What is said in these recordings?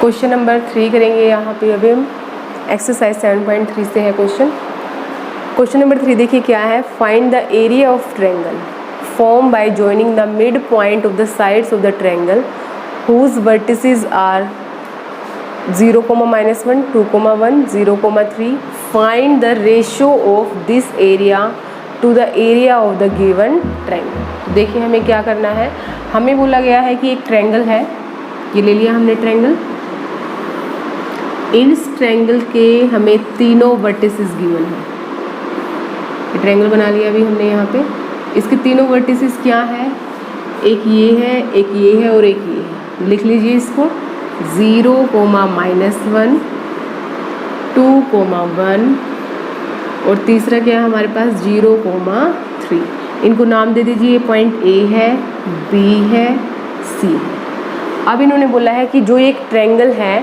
Question number 3 करेंगे यहाँ पे। अभी हम एक्सरसाइज 7.3 से है क्वेश्चन। क्वेश्चन नंबर 3 देखिए क्या है। Find the area of triangle form by joining the mid point of the sides of the triangle whose vertices are 0, -1, 2, 1, 0, 3। Find the ratio of this area to the area of the given triangle. देखिए हमें क्या करना है। हमें बोला गया है कि एक ट्रायंगल है, ये ले लिया हमने ट्रायंगल। इस ट्रायंगल के हमें तीनों वर्टिसेस गिवन है। ये ट्रायंगल बना लिया अभी हमने यहाँ पे। इसके तीनों वर्टिसेस क्या है, एक ये है, एक ये है और एक ये है। लिख लीजिए इसको 0, -1, 2, 1 और तीसरा क्या है हमारे पास 0, 3। इनको नाम दे दीजिए। पॉइंट ए है, बी है, सी है। अब इन्होंने बोला है कि जो एक ट्रायंगल है,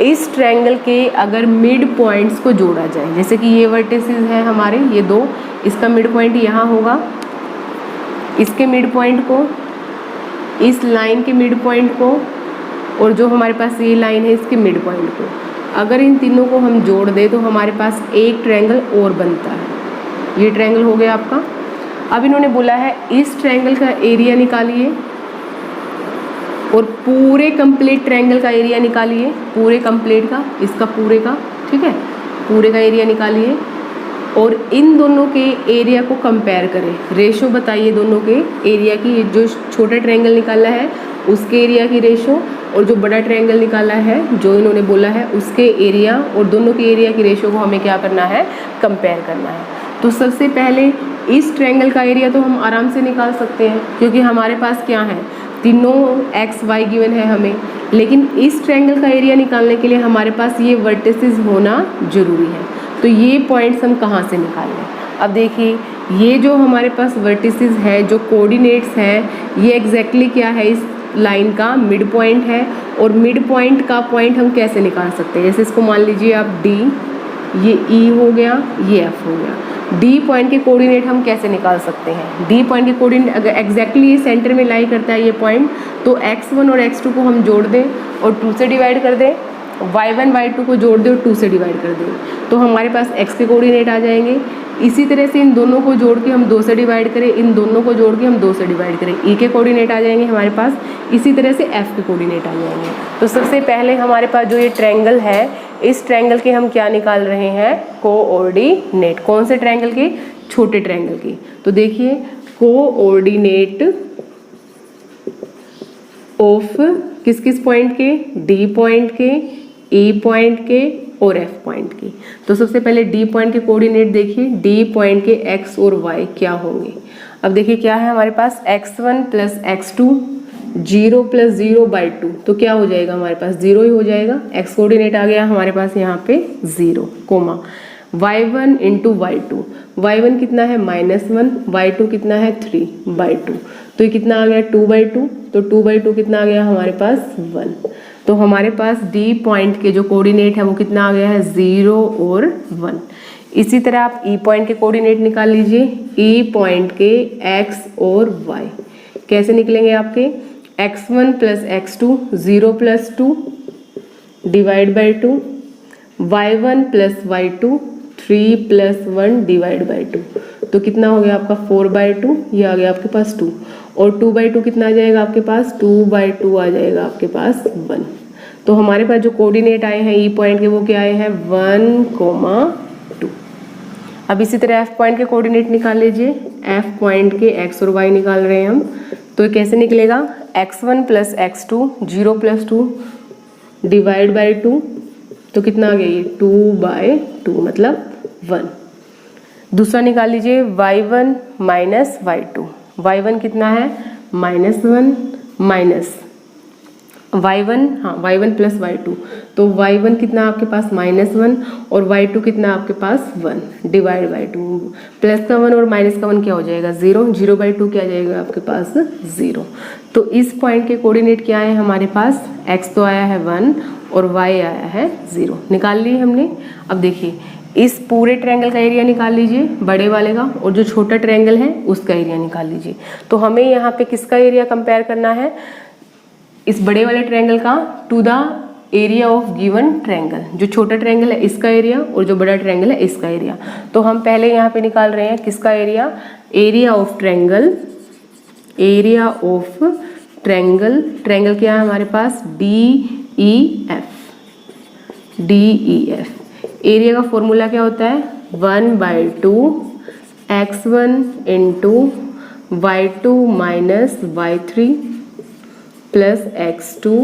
इस ट्रायंगल के अगर मिड पॉइंट्स को जोड़ा जाए, जैसे कि ये वर्टिसेस हैं हमारे, ये दो, इसका मिड पॉइंट यहाँ होगा, इसके मिड पॉइंट को, इस लाइन के मिड पॉइंट को, और जो हमारे पास ये लाइन है इसके मिड पॉइंट को, अगर इन तीनों को हम जोड़ दें तो हमारे पास एक ट्रायंगल और बनता है। ये ट्रायंगल हो गया आपका। अब इन्होंने बोला है इस ट्रायंगल का एरिया निकालिए और पूरे कंप्लीट ट्रायंगल का एरिया निकालिए, पूरे कंप्लीट का, इसका पूरे का, ठीक है, पूरे का एरिया निकालिए और इन दोनों के एरिया को कंपेयर करें। रेशो बताइए दोनों के एरिया की। जो छोटा ट्रायंगल निकाला है उसके एरिया की रेशो और जो बड़ा ट्रायंगल निकाला है, जो इन्होंने बोला है, उसके एरिया और दोनों के एरिया की रेशो को हमें क्या करना है, कंपेयर करना है। तो सबसे पहले इस ट्रायंगल का एरिया तो हम आराम से निकाल सकते हैं क्योंकि हमारे पास क्या है, तीनों एक्स वाई गिवन है हमें। लेकिन इस ट्रायंगल का एरिया निकालने के लिए हमारे पास ये वर्टिसेस होना जरूरी है। तो ये पॉइंट्स हम कहाँ से निकाल लें। अब देखिए ये जो हमारे पास वर्टिसेस है, जो कोऑर्डिनेट्स हैं, ये एग्जैक्टली क्या है, इस लाइन का मिड पॉइंट है। और मिड पॉइंट का पॉइंट हम कैसे निकाल सकते हैं, जैसे इसको मान लीजिए आप डी, ये ई हो गया, ये एफ हो गया। डी पॉइंट के कोऑर्डिनेट हम कैसे निकाल सकते हैं। डी पॉइंट के कोऑर्डिनेट अगर एग्जैक्टली ये सेंटर में लाई करता है ये पॉइंट, तो x1 और x2 को हम जोड़ दें और 2 से डिवाइड कर दें, y1 y2 को जोड़ दें और 2 से डिवाइड कर दें, तो हमारे पास x के कोऑर्डिनेट आ जाएंगे। इसी तरह से इन दोनों को जोड़ के हम 2 से डिवाइड करें, इन दोनों को जोड़ के हम 2 से डिवाइड करें, ई के कोऑर्डिनेट आ जाएंगे हमारे पास। इसी तरह से एफ के कोऑर्डिनेट आ जाएंगे। तो सबसे पहले हमारे पास जो ये ट्रायंगल है, इस ट्रायंगल के हम क्या निकाल रहे हैं, कोऑर्डिनेट। कौन से ट्रायंगल के, छोटे ट्रायंगल की। तो देखिए कोऑर्डिनेट ऑफ किस किस पॉइंट के, डी पॉइंट के, ई पॉइंट के और एफ पॉइंट की। तो सबसे पहले डी पॉइंट के कोऑर्डिनेट देखिए, डी पॉइंट के एक्स और वाई क्या होंगे। अब देखिए क्या है हमारे पास, x1 + x2, 0 + 0/2, तो क्या हो जाएगा हमारे पास, 0 ही हो जाएगा। एक्स कोऑर्डिनेट आ गया हमारे पास यहाँ पे 0, कोमा y1 × y2, y1 कितना है -1, y2 कितना है 3/2, तो ये कितना आ गया 2/2, तो 2/2 कितना आ गया हमारे पास 1। तो हमारे पास डी पॉइंट के जो कोऑर्डिनेट है वो कितना आ गया है 0 और 1। इसी तरह आप ई पॉइंट के कोऑर्डिनेट निकाल लीजिए। ई पॉइंट के एक्स और वाई कैसे निकलेंगे आपके, x1 + x2, 0 + 2 /2, y1 + y2, 3 + 1 /2, तो कितना हो गया आपका 4/2, ये आ गया आपके पास 2, और 2/2 कितना आ जाएगा आपके पास, 2/2 आ जाएगा आपके पास 1। तो हमारे पास जो कोऑर्डिनेट आए हैं ई पॉइंट के वो क्या आए हैं 1, 2। अब इसी तरह एफ पॉइंट के कोऑर्डिनेट निकाल लीजिए। एफ पॉइंट के एक्स और वाई निकाल रहे हैं हम, तो ये कैसे निकलेगा, x1 + x2, 0 + 2 /2, तो कितना आ गया ये 2/2 मतलब 1। दूसरा निकाल लीजिए y1 - y2, y1 कितना है -1 माइनस y1, हाँ y1 + y2, तो y1 कितना आपके पास -1 और y2 कितना आपके पास 1 /2, प्लस का 1 और माइनस का 1 क्या हो जाएगा 0, 0/2 क्या आ जाएगा आपके पास 0। तो इस पॉइंट के कोऑर्डिनेट क्या है हमारे पास, x तो आया है 1 और y आया है 0, निकाल लिए हमने। अब देखिए इस पूरे ट्रायंगल का एरिया निकाल लीजिए बड़े वाले का, और जो छोटा ट्रायंगल है उसका एरिया निकाल लीजिए। तो हमें यहाँ पे किसका एरिया कंपेयर करना है, इस बड़े वाले ट्रायंगल का to the area of given triangle. जो छोटा ट्रायंगल है इसका एरिया और जो बड़ा ट्रायंगल है इसका एरिया। तो हम पहले यहाँ पे निकाल रहे हैं किसका area, area of triangle, area of triangle. Triangle क्या है हमारे पास, DEF, DEF। एरिया का फॉर्मूला क्या होता है, 1/2 x1 into y2 minus y3 plus x2,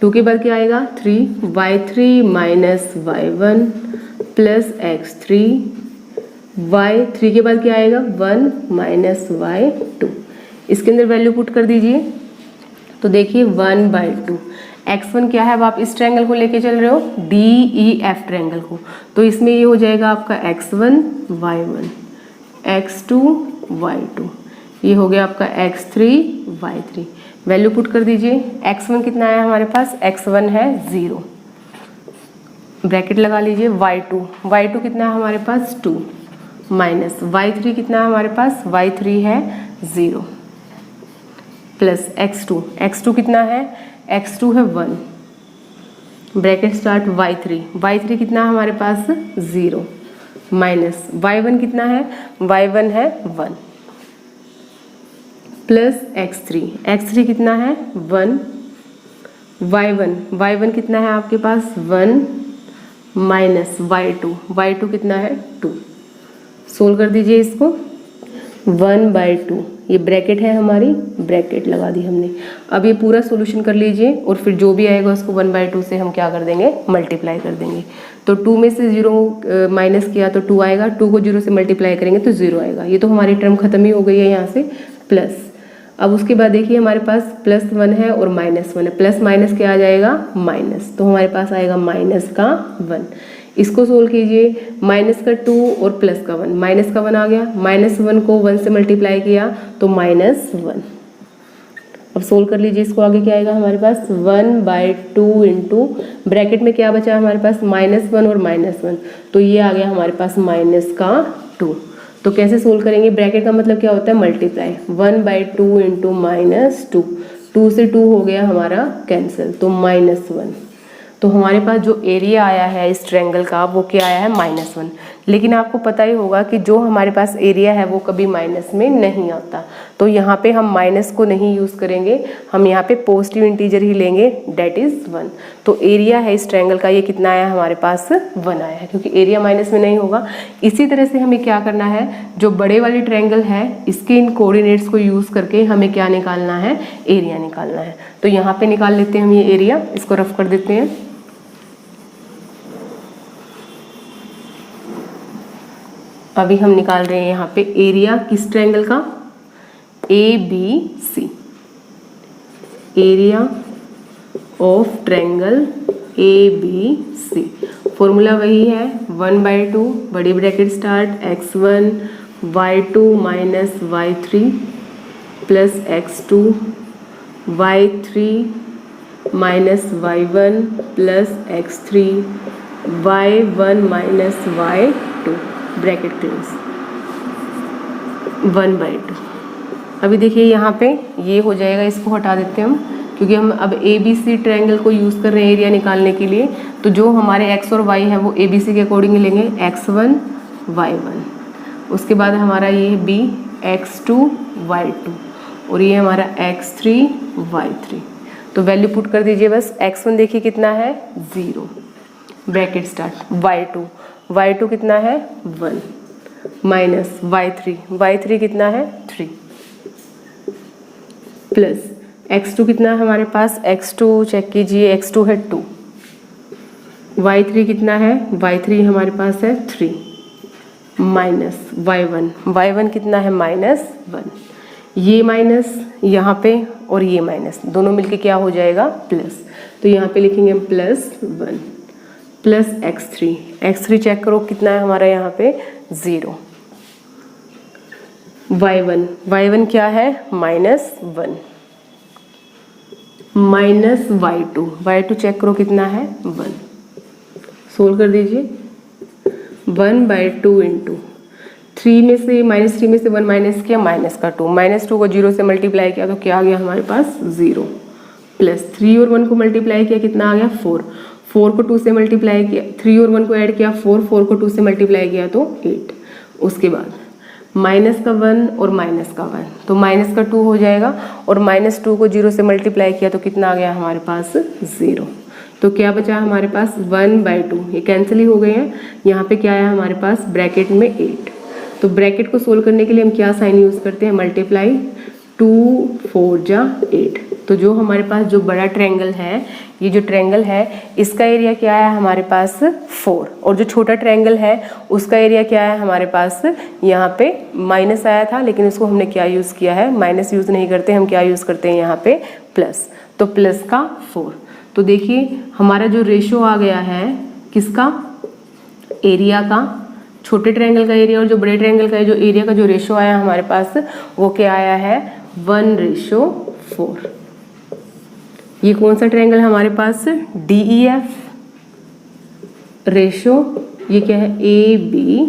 2 के बाद क्या आएगा 3, y3 minus y1 plus x3, y3 के बाद क्या आएगा 1 माइनस y2। इसके अंदर वैल्यू पुट कर दीजिए। तो देखिए 1/2 x1 क्या है, अब आप इस ट्रायंगल को लेके चल रहे हो DEF ट्रायंगल को, तो इसमें ये हो जाएगा आपका x1 y1, x2 y2, ये हो गया आपका x3 y3। वैल्यू पुट कर दीजिए। x1 कितना है हमारे पास, x1 है 0, ब्रैकेट लगा लीजिए। y2 कितना है हमारे पास 2, माइनस y3 कितना है हमारे पास, y3 है 0, प्लस x2 कितना है, x2 है 1, ब्रैकेट स्टार्ट y3 कितना है हमारे पास 0, माइनस y1 कितना है, y1 है 1, प्लस x3 कितना है 1, y1 कितना है आपके पास 1, माइनस y2 कितना है 2। सोल्व कर दीजिए इसको। 1/2 ये ब्रैकेट है हमारी, ब्रैकेट लगा दी हमने। अब ये पूरा सॉल्यूशन कर लीजिए और फिर जो भी आएगा उसको 1/2 से हम क्या कर देंगे, मल्टीप्लाई कर देंगे। तो 2 में से 0 माइनस किया तो 2 आएगा, 2 को 0 से मल्टीप्लाई करेंगे तो 0 आएगा। ये तो हमारी टर्म खत्म ही हो गई है यहाँ से। प्लस अब उसके बाद देखिए हमारे पास +1 है और -1 है, प्लस माइनस क्या आ जाएगा माइनस, तो हमारे पास आएगा माइनस का 1। इसको सोल्व कीजिए, माइनस का 2 और प्लस का 1, माइनस का 1 आ गया, -1 को 1 से मल्टीप्लाई किया तो -1। अब सोल्व कर लीजिए इसको, आगे क्या आएगा हमारे पास 1/2 इंटू ब्रैकेट में क्या बचा हमारे पास -1 और -1, तो ये आ गया हमारे पास -2। तो कैसे सोल्व करेंगे, ब्रैकेट का मतलब क्या होता है मल्टीप्लाई, 1/2 इंटू -2, 2 से 2 हो गया हमारा कैंसिल तो -1। तो हमारे पास जो एरिया आया है इस ट्रायंगल का वो क्या आया है -1। लेकिन आपको पता ही होगा कि जो हमारे पास एरिया है वो कभी माइनस में नहीं आता, तो यहाँ पे हम माइनस को नहीं यूज़ करेंगे, हम यहाँ पे पॉजिटिव इंटीजर ही लेंगे, डेट इज़ 1। तो एरिया है इस ट्रायंगल का, ये कितना आया हमारे पास 1 आया है, क्योंकि एरिया माइनस में नहीं होगा। इसी तरह से हमें क्या करना है, जो बड़े वाली ट्रायंगल है इसके इन कोऑर्डिनेट्स को यूज़ करके हमें क्या निकालना है, एरिया निकालना है। तो यहाँ पे निकाल लेते हैं हम ये एरिया, इसको रफ कर देते हैं। अभी हम निकाल रहे हैं यहाँ पे एरिया किस ट्रायंगल का, ABC, area of triangle ABC। Formula वही है 1/2, बड़ी bracket start, x1 y2 minus y3 plus x2 y3 minus y1 plus x3 y1 minus y2, bracket close, 1/2। अभी देखिए यहाँ पे ये हो जाएगा, इसको हटा देते हैं हम, क्योंकि हम अब ABC ट्रायंगल को यूज़ कर रहे हैं एरिया निकालने के लिए। तो जो हमारे x और y है वो ABC के अकॉर्डिंग लेंगे, x1 y1, उसके बाद हमारा ये b x2 y2 और ये हमारा x3 y3। तो वैल्यू पुट कर दीजिए बस। x1 देखिए कितना है 0, ब्रैकेट स्टार्ट, y2 कितना है 1, माइनस y3 कितना है 3, प्लस x2 कितना है हमारे पास, x2 चेक कीजिए, x2 है 2, y3 कितना है, y3 हमारे पास है 3, माइनस y1 कितना है -1, ये माइनस यहाँ पे और ये माइनस दोनों मिलके क्या हो जाएगा प्लस, तो यहाँ पे लिखेंगे हम +1 प्लस x3 चेक करो कितना है हमारा यहाँ पे 0, y1 क्या है -1, माइनस y2 चेक करो कितना है 1। सोल्व कर दीजिए, 1/2 इंटू 3 में से -1 माइनस किया, -2 को 0 से मल्टीप्लाई किया तो क्या आ गया हमारे पास 0, प्लस 3 और 1 को मल्टीप्लाई किया कितना आ गया 4, 4 को 2 से मल्टीप्लाई किया, 3 और 1 को ऐड किया 4, 4 को 2 से मल्टीप्लाई किया तो 8। उसके बाद माइनस का 1 और माइनस का 1 तो माइनस का 2 हो जाएगा और माइनस 2 को 0 से मल्टीप्लाई किया तो कितना आ गया हमारे पास 0। तो क्या बचा हमारे पास 1/2, ये कैंसिल ही हो गए हैं। यहाँ पे क्या आया हमारे पास ब्रैकेट में 8। तो ब्रैकेट को सोल्व करने के लिए हम क्या साइन यूज़ करते हैं, मल्टीप्लाई, 2 4 जा 8। तो जो हमारे पास जो बड़ा ट्रायंगल है, ये जो ट्रायंगल है इसका एरिया क्या है हमारे पास 4, और जो छोटा ट्रायंगल है उसका एरिया क्या है हमारे पास, यहाँ पे माइनस आया था लेकिन इसको हमने क्या यूज़ किया है, माइनस यूज़ नहीं करते, हम क्या यूज़ करते हैं यहाँ पे प्लस। तो प्लस का 4। तो देखिए हमारा जो रेशो आ गया है किसका, एरिया का, छोटे ट्रायंगल का एरिया और जो बड़े ट्रायंगल का जो एरिया का जो रेशो आया हमारे पास वो क्या आया है 1:4। ये कौन सा ट्रायंगल है हमारे पास, DEF, रेशो ये क्या है ABC,